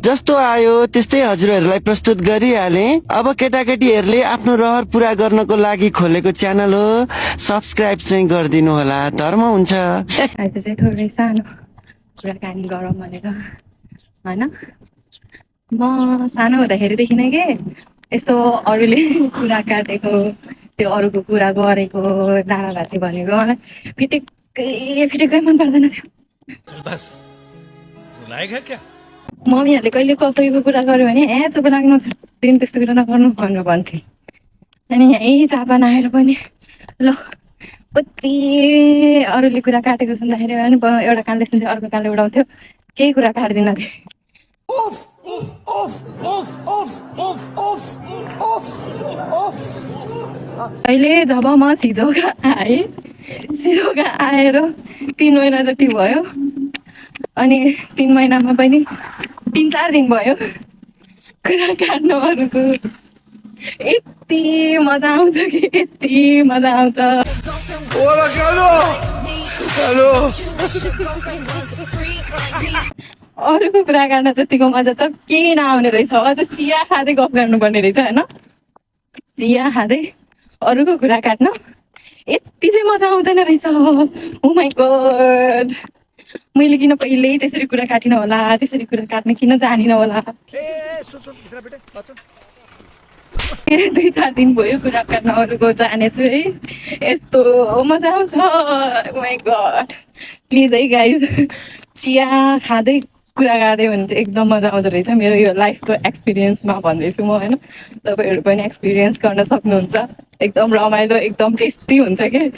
जस्तो आयो त्यस्तै हजुरहरूलाई प्रस्तुत गरिहाले। अब केटाकेटीहरूले आफ्नो रहर पूरा गर्नको लागि खोलेको च्यानल हो, सब्सक्राइब चाहिँ गरिदिनु होला, धर्म हुन्छ। आज चाहिँ थोरै सानो कुराकानी गरौँ भनेर होइन। म सानो हुँदाखेरिदेखि नै के यस्तो अरूले कुरा काटेको, त्यो अरूको कुरा गरेको, डाँडा भाती भनेको मलाई फिटिक्कै मन पर्दैन थियो। मम्मीहरूले कहिले कसैको कुरा गर्यो भने चुप लाग्नु, दिन त्यस्तो कुरा नगर्नु भनेर भन्थे। अनि यहीँ जापान आएर पनि ल कति अरूले कुरा काटेको सुन्दाखेरि पनि एउटा कानले सुन्थ्यो, अर्को कानले उडाउँथ्यो, केही कुरा काट्दिनँ थिएँ। अहिले जब म सिजोका आएर 3 महिना जति भयो, अनि 3 महिनामा पनि 3-4 दिन भयो कुरा काट्नु अरूको। यति मजा आउँछ कि यति मजा आउँछ। अरूको कुरा काट्न जतिको मजा त केही नआउने रहेछ। अझ चिया खाँदै गफ गर्नुपर्ने रहेछ होइन। चिया खाँदै अरूको कुरा काट्न यति चाहिँ मजा आउँदैन रहेछ। ओ माई गॉड, मैले किन पहिल्यै त्यसरी कुरा काटिनँ होला, त्यसरी कुरा काट्न किन जानिनँ होला। 2-4 दिन भयो कुरा काट्न अरूको जाने छु है, यस्तो मजा आउँछ। ओ माई गॉड, प्लिज है गाइज, चिया खाँदै कुरा काट्यो भने चाहिँ एकदम मजा आउँदो रहेछ। मेरो यो लाइफको एक्सपिरियन्समा भन्दैछु म होइन। तपाईँहरू पनि एक्सपिरियन्स गर्न सक्नुहुन्छ। एकदम रमाइलो, एकदम टेस्टी हुन्छ कि।